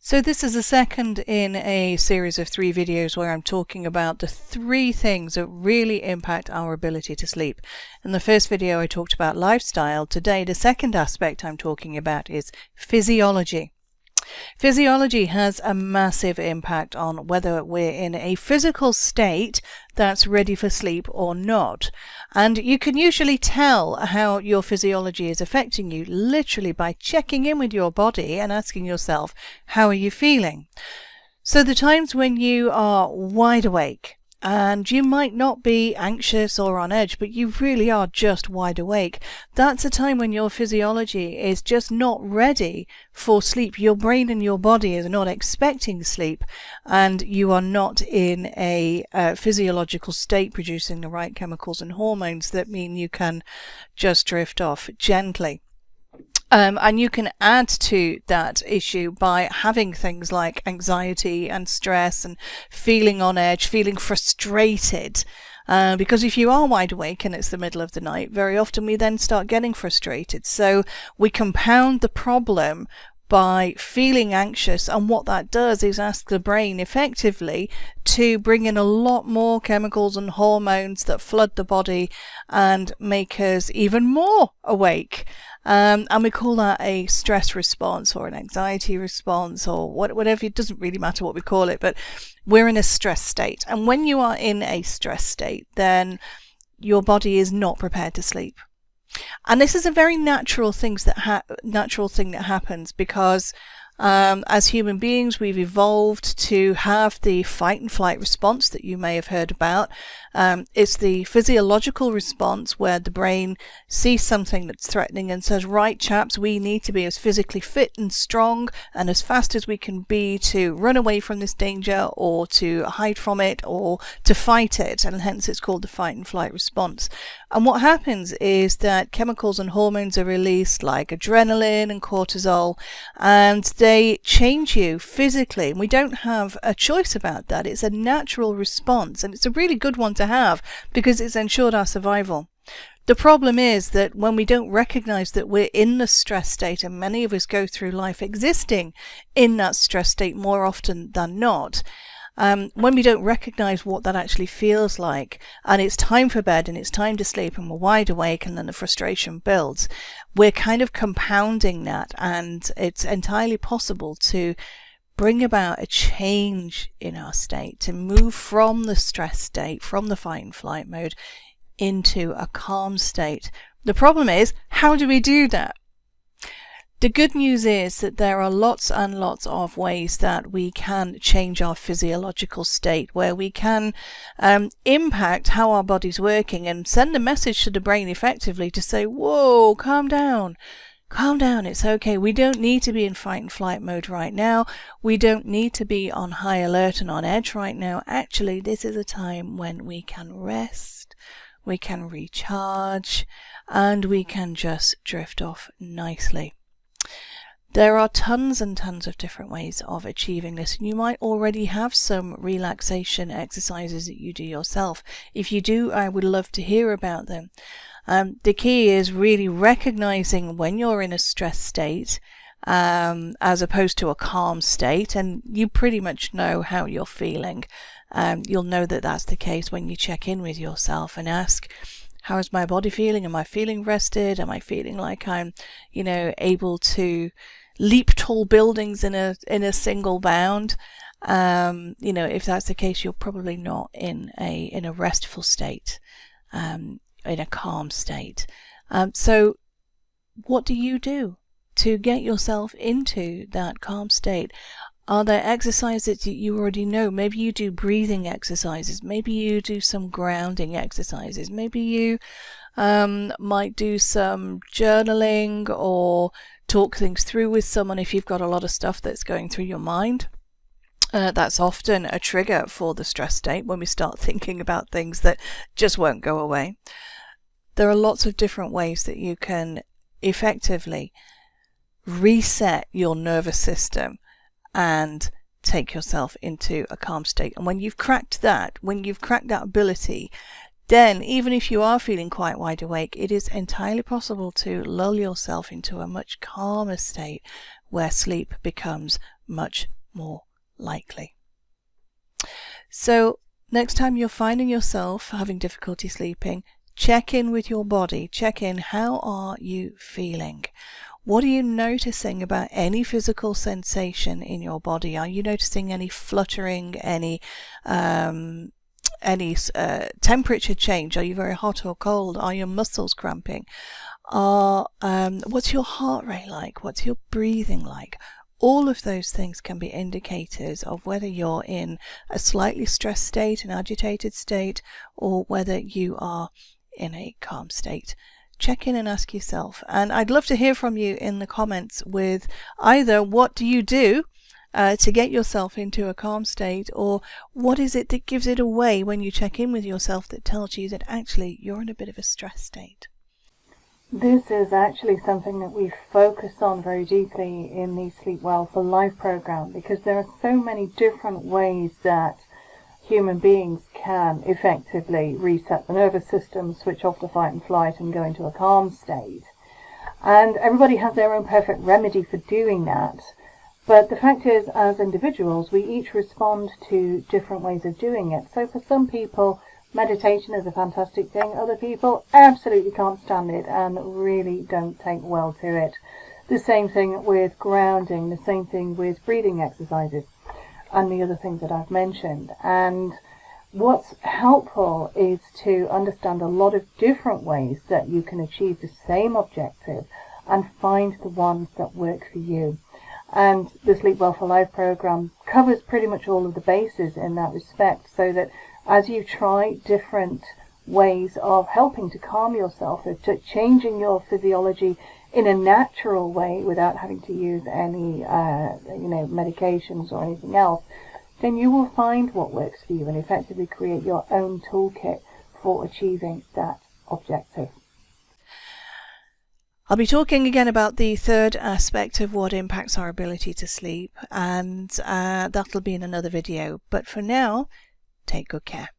So this is the second in a series of 3 videos where I'm talking about the 3 things that really impact our ability to sleep. In the first video I talked about lifestyle. Today the second aspect I'm talking about is physiology. Physiology has a massive impact on whether we're in a physical state that's ready for sleep or not. And you can usually tell how your physiology is affecting you literally by checking in with your body and asking yourself, how are you feeling? So the times when you are wide awake, and you might not be anxious or on edge, but you really are just wide awake. That's a time when your physiology is just not ready for sleep. Your brain and your body is not expecting sleep, and you are not in a physiological state producing the right chemicals and hormones that mean you can just drift off gently. And you can add to that issue by having things like anxiety and stress and feeling on edge, feeling frustrated. Because if you are wide awake and it's the middle of the night, very often we then start getting frustrated. So we compound the problem by feeling anxious, and what that does is ask the brain effectively to bring in a lot more chemicals and hormones that flood the body and make us even more awake. And we call that a stress response or an anxiety response or whatever. It doesn't really matter what we call it, but we're in a stress state. And when you are in a stress state, then your body is not prepared to sleep. And this is a very natural thing that happens because as human beings, we've evolved to have the fight and flight response that you may have heard about. It's the physiological response where the brain sees something that's threatening and says, right chaps, we need to be as physically fit and strong and as fast as we can be to run away from this danger or to hide from it or to fight it, and hence it's called the fight and flight response. And what happens is that chemicals and hormones are released like adrenaline and cortisol, and they change you physically, and we don't have a choice about that. It's a natural response, and it's a really good one to have because it's ensured our survival. The problem is that when we don't recognize that we're in the stress state, and many of us go through life existing in that stress state more often than not, when we don't recognize what that actually feels like, and it's time for bed and it's time to sleep and we're wide awake and then the frustration builds, we're kind of compounding that, and it's entirely possible to bring about a change in our state, to move from the stress state, from the fight and flight mode, into a calm state. The problem is, how do we do that? The good news is that there are lots and lots of ways that we can change our physiological state, where we can impact how our body's working and send a message to the brain effectively to say, whoa, calm down. Calm down, it's okay. We don't need to be in fight and flight mode right now. We don't need to be on high alert and on edge right now. Actually, this is a time when we can rest, we can recharge, and we can just drift off nicely. There are tons and tons of different ways of achieving this, and you might already have some relaxation exercises that you do yourself. If you do, I would love to hear about them. The key is really recognizing when you're in a stress state as opposed to a calm state, and you pretty much know how you're feeling. You'll know that that's the case when you check in with yourself and ask, how is my body feeling? Am I feeling rested? Am I feeling like I'm, able to leap tall buildings in a single bound? If that's the case, you're probably not in a restful state, in a calm state. So what do you do to get yourself into that calm state? Are there exercises that you already know? Maybe you do breathing exercises. Maybe you do some grounding exercises. Maybe you might do some journaling or talk things through with someone if you've got a lot of stuff that's going through your mind. That's often a trigger for the stress state, when we start thinking about things that just won't go away. There are lots of different ways that you can effectively reset your nervous system and take yourself into a calm state. And when you've cracked that ability, then even if you are feeling quite wide awake, it is entirely possible to lull yourself into a much calmer state where sleep becomes much more likely. So next time you're finding yourself having difficulty sleeping, check in with your body. Check in. How are you feeling? What are you noticing about any physical sensation in your body? Are you noticing any fluttering, any temperature change? Are you very hot or cold? Are your muscles cramping? What's your heart rate like? What's your breathing like? All of those things can be indicators of whether you're in a slightly stressed state, an agitated state, or whether you are in a calm state. Check in and ask yourself. And I'd love to hear from you in the comments with either what do you do to get yourself into a calm state, or what is it that gives it away when you check in with yourself that tells you that actually you're in a bit of a stress state. This is actually something that we focus on very deeply in the Sleep Well for Life program, because there are so many different ways that human beings can effectively reset the nervous system, switch off the fight and flight, and go into a calm state. And everybody has their own perfect remedy for doing that. But the fact is, as individuals, we each respond to different ways of doing it. So for some people, meditation is a fantastic thing. Other people absolutely can't stand it and really don't take well to it. The same thing with grounding, the same thing with breathing exercises, and the other things that I've mentioned. And what's helpful is to understand a lot of different ways that you can achieve the same objective and find the ones that work for you. And the Sleep Well for Life program covers pretty much all of the bases in that respect, so that as you try different ways of helping to calm yourself, or to changing your physiology in a natural way without having to use any medications or anything else, then you will find what works for you and effectively create your own toolkit for achieving that objective. I'll be talking again about the third aspect of what impacts our ability to sleep, and that'll be in another video. But for now, take good care.